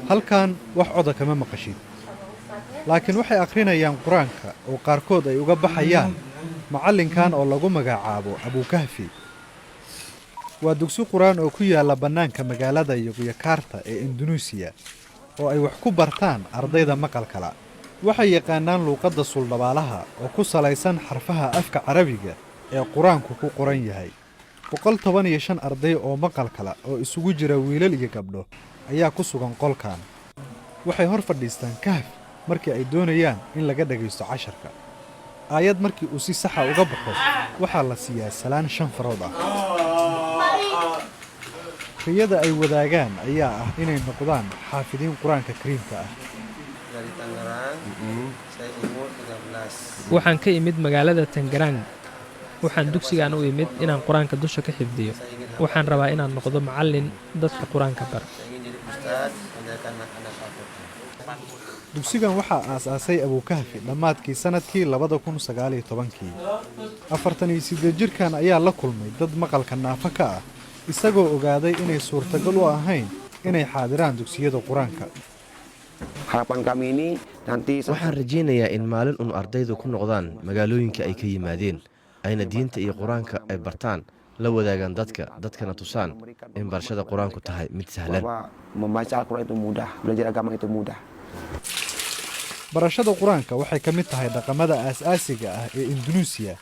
halkan wax coda kama maqashid laakiin waxay akhrinayaan quraanka oo qaarkood ay uga baxayaan macallinkan oo lagu magacaabo Abukahfi. waa dugsi quraan oo ku yaala bannaanka magaalada Yogyakarta ee Indonesia oo ay wax ku bartaan ardayda maqalkala. waxay yaqaanaan luuqadda Suldhabaalaha oo ku salaysan xarfaha afka Carabiga ee quraanku ku qoran yahay. 115 arday oo maqalkala oo isugu jira wiilal iyo gabdho ayaa ku sugan qolkan. waxay hor fadhiistaan kahf markii ay doonayaan in laga dhageysto casharka. aayad markii uu si sax ah uga baxo waxaa la siiyaa salaan 5 farood ah. riyada ay wadaagaan ayaa ah inay noqdaan xaafidiin quraanka kariimka ah. Dari Tangerang, saya umur 13. waxaan ka imid magaalada Tangerang. waxaan dugsigaan u imid inaan quraanka dusha ka xifdiyo. waxaan rabaa inaan noqdo macallin dadka quraanka bar. Saya ingin jadi ustaz, mengajarkan anak-anak Al-Qur'an. dugsigan waxaa aasaasay Abukahfi dhammaadkii sanadkii 2019. 48 jirkan ayaa la kulmay dad maqalka naafa ka ah isagoo ogaaday inay suurtagal u ahayn inay xaadiraan dugsiyada quraanka. Harapan kami ini nanti waxaan rajaynayaa in maalin un ardaydu ku noqdaan magaalooyinka ay ka yimaadeen ayna diinta iyo quraanka ay bartaan la wadaagaan dadkana tusaan in barashada quraanku tahay mid sahlan. Membaca Al-Qur'an itu mudah, belajar agama itu mudah. barashada quraanka waxay ka mid tahay dhaqamada aasaasiga ah ee Indonesia.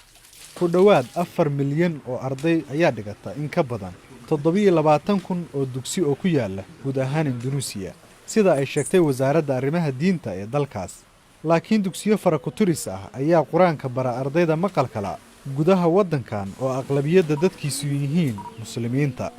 ku dhowaad 4 milyan oo arday ayaa dhigata in ka badan 27,000 oo dugsi oo ku yaala guud ahaan Indonesia, sida ay sheegtay wasaaradda arrimaha diinta ee dalkaas. laakiin dugsiyo farakuturis ah ayaa quraanka bara ardayda maqalkala gudaha waddankan oo aqlabiyadda dadkiisu yihiin muslimiinta.